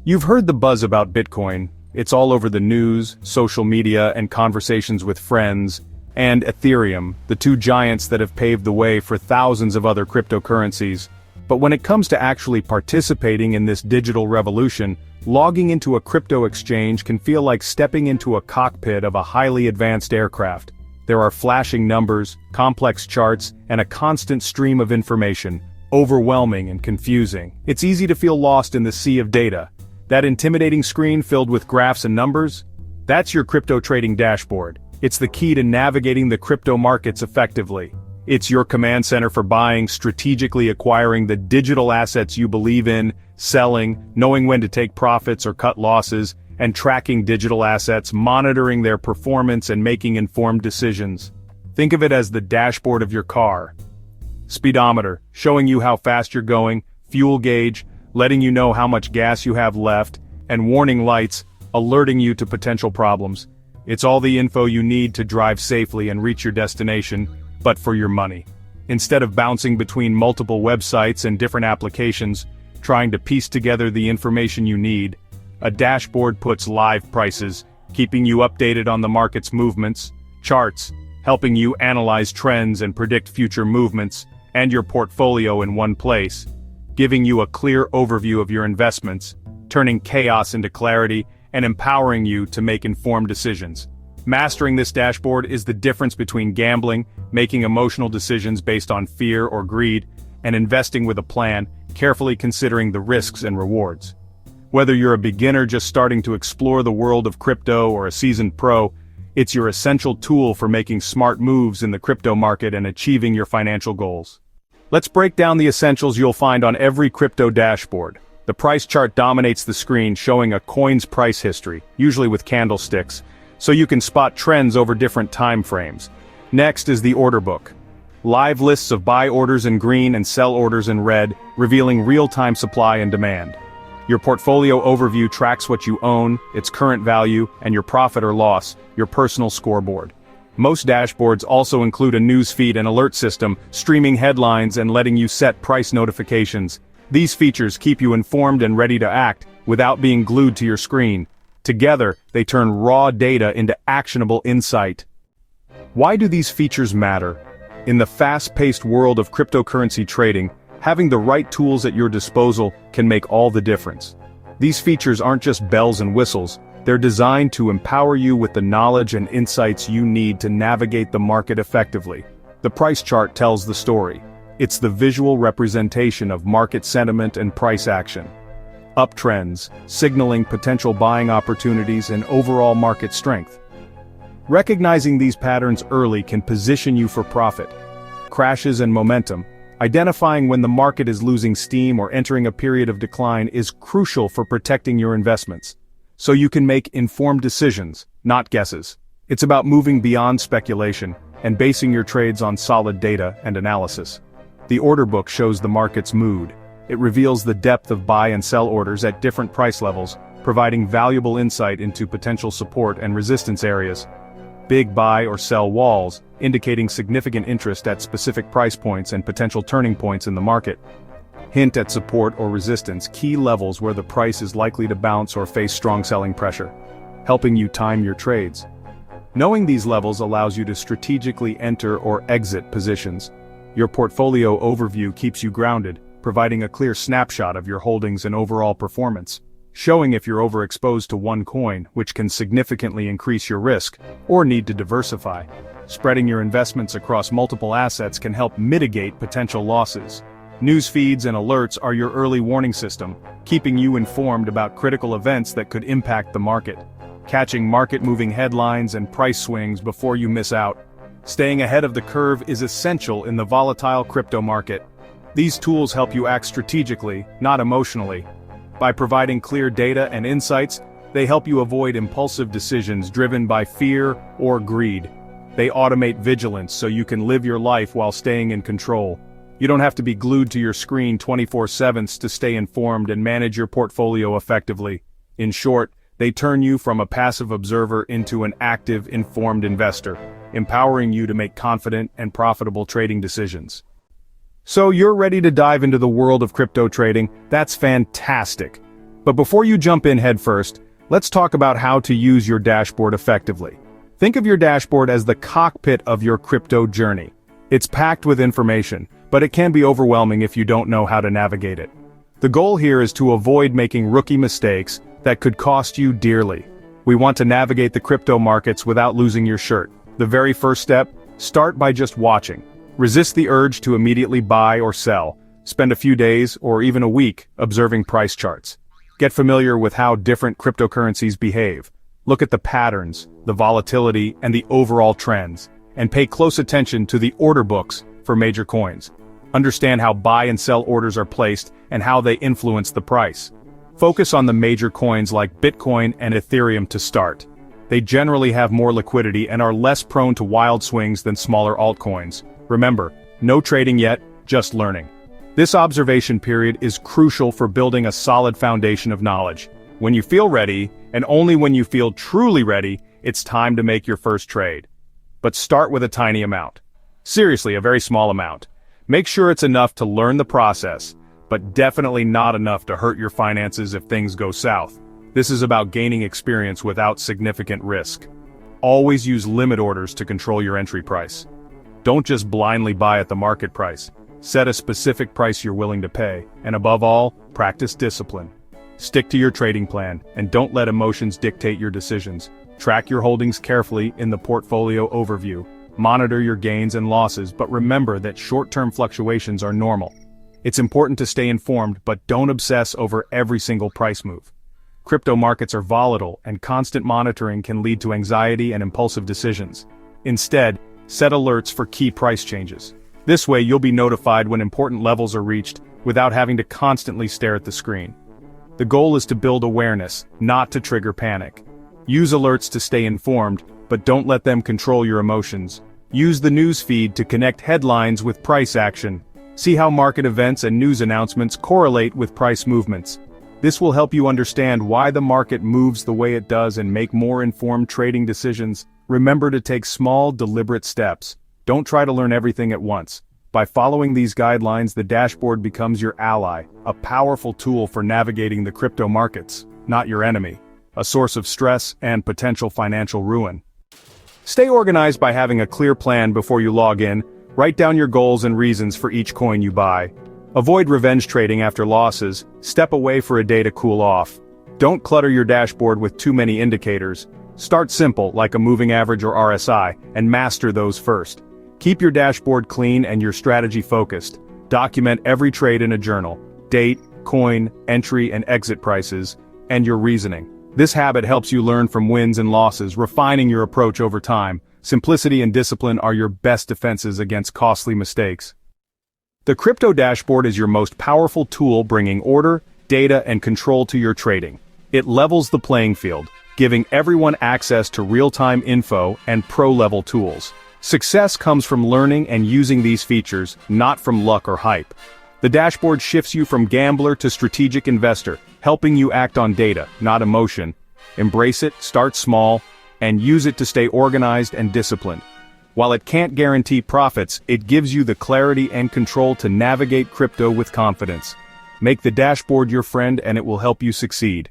You've heard the buzz about Bitcoin. It's all over the news, social media, and conversations with friends, and Ethereum, the two giants that have paved the way for thousands of other cryptocurrencies. But when it comes to actually participating in this digital revolution, logging into a crypto exchange can feel like stepping into a cockpit of a highly advanced aircraft. There are flashing numbers, complex charts, and a constant stream of information, overwhelming and confusing. It's easy to feel lost in the sea of data. That intimidating screen filled with graphs and numbers? That's your crypto trading dashboard. It's the key to navigating the crypto markets effectively. It's your command center for buying, strategically acquiring the digital assets you believe in, selling, knowing when to take profits or cut losses, and tracking digital assets, monitoring their performance and making informed decisions. Think of it as the dashboard of your car. Speedometer, showing you how fast you're going, fuel gauge, letting you know how much gas you have left, and warning lights, alerting you to potential problems. It's all the info you need to drive safely and reach your destination, but for your money. Instead of bouncing between multiple websites and different applications, trying to piece together the information you need, a dashboard puts live prices, keeping you updated on the market's movements, charts, helping you analyze trends and predict future movements, and your portfolio in one place, giving you a clear overview of your investments, turning chaos into clarity, and empowering you to make informed decisions. Mastering this dashboard is the difference between gambling, making emotional decisions based on fear or greed, and investing with a plan, carefully considering the risks and rewards. Whether you're a beginner just starting to explore the world of crypto or a seasoned pro, it's your essential tool for making smart moves in the crypto market and achieving your financial goals. Let's break down the essentials you'll find on every crypto dashboard. The price chart dominates the screen, showing a coin's price history, usually with candlesticks, so you can spot trends over different time frames. Next is the order book. Live lists of buy orders in green and sell orders in red, revealing real-time supply and demand. Your portfolio overview tracks what you own, its current value, and your profit or loss, your personal scoreboard. Most dashboards also include a news feed and alert system, streaming headlines and letting you set price notifications. These features keep you informed and ready to act, without being glued to your screen. Together, they turn raw data into actionable insight. Why do these features matter? In the fast-paced world of cryptocurrency trading, having the right tools at your disposal can make all the difference. These features aren't just bells and whistles. They're designed to empower you with the knowledge and insights you need to navigate the market effectively. The price chart tells the story. It's the visual representation of market sentiment and price action. Uptrends, signaling potential buying opportunities and overall market strength. Recognizing these patterns early can position you for profit. Crashes and momentum. Identifying when the market is losing steam or entering a period of decline is crucial for protecting your investments, so you can make informed decisions, not guesses. It's about moving beyond speculation and basing your trades on solid data and analysis. The order book shows the market's mood. It reveals the depth of buy and sell orders at different price levels, providing valuable insight into potential support and resistance areas. Big buy or sell walls, indicating significant interest at specific price points and potential turning points in the market. Hint at support or resistance, key levels where the price is likely to bounce or face strong selling pressure, helping you time your trades. Knowing these levels allows you to strategically enter or exit positions. Your portfolio overview keeps you grounded, providing a clear snapshot of your holdings and overall performance, showing if you're overexposed to one coin, which can significantly increase your risk, or need to diversify. Spreading your investments across multiple assets can help mitigate potential losses. News feeds and alerts are your early warning system, keeping you informed about critical events that could impact the market. Catching market-moving headlines and price swings before you miss out. Staying ahead of the curve is essential in the volatile crypto market. These tools help you act strategically, not emotionally. By providing clear data and insights, they help you avoid impulsive decisions driven by fear or greed. They automate vigilance so you can live your life while staying in control. You don't have to be glued to your screen 24/7 to stay informed and manage your portfolio effectively. In short, they turn you from a passive observer into an active, informed investor, empowering you to make confident and profitable trading decisions. So you're ready to dive into the world of crypto trading? That's fantastic. But before you jump in headfirst, let's talk about how to use your dashboard effectively. Think of your dashboard as the cockpit of your crypto journey. It's packed with information, but it can be overwhelming if you don't know how to navigate it. The goal here is to avoid making rookie mistakes that could cost you dearly. We want to navigate the crypto markets without losing your shirt. The very first step, start by just watching. Resist the urge to immediately buy or sell. Spend a few days or even a week observing price charts. Get familiar with how different cryptocurrencies behave. Look at the patterns, the volatility, and the overall trends, and pay close attention to the order books for major coins. Understand how buy and sell orders are placed and how they influence the price. Focus on the major coins like Bitcoin and Ethereum to start. They generally have more liquidity and are less prone to wild swings than smaller altcoins. Remember, no trading yet, just learning. This observation period is crucial for building a solid foundation of knowledge. When you feel ready, and only when you feel truly ready, it's time to make your first trade. But start with a tiny amount. Seriously, a very small amount. Make sure it's enough to learn the process, but definitely not enough to hurt your finances if things go south. This is about gaining experience without significant risk. Always use limit orders to control your entry price. Don't just blindly buy at the market price. Set a specific price you're willing to pay, and above all, practice discipline. Stick to your trading plan, and don't let emotions dictate your decisions. Track your holdings carefully in the portfolio overview. Monitor your gains and losses, but remember that short-term fluctuations are normal. It's important to stay informed, but don't obsess over every single price move. Crypto markets are volatile, and constant monitoring can lead to anxiety and impulsive decisions. Instead, set alerts for key price changes. This way you'll be notified when important levels are reached, without having to constantly stare at the screen. The goal is to build awareness, not to trigger panic. Use alerts to stay informed, but don't let them control your emotions. Use the news feed to connect headlines with price action. See how market events and news announcements correlate with price movements. This will help you understand why the market moves the way it does and make more informed trading decisions. Remember to take small, deliberate steps. Don't try to learn everything at once. By following these guidelines, the dashboard becomes your ally, a powerful tool for navigating the crypto markets, not your enemy, a source of stress and potential financial ruin. Stay organized by having a clear plan before you log in. Write down your goals and reasons for each coin you buy. Avoid revenge trading after losses. Step away for a day to cool off. Don't clutter your dashboard with too many indicators. Start simple, like a moving average or RSI, and master those first. Keep your dashboard clean and your strategy focused. Document every trade in a journal, date, coin, entry and exit prices, and your reasoning. This habit helps you learn from wins and losses, refining your approach over time. Simplicity and discipline are your best defenses against costly mistakes. The crypto dashboard is your most powerful tool, bringing order, data, and control to your trading. It levels the playing field, giving everyone access to real-time info and pro-level tools. Success comes from learning and using these features, not from luck or hype. The dashboard shifts you from gambler to strategic investor, helping you act on data, not emotion. Embrace it, start small, and use it to stay organized and disciplined. While it can't guarantee profits, it gives you the clarity and control to navigate crypto with confidence. Make the dashboard your friend and it will help you succeed.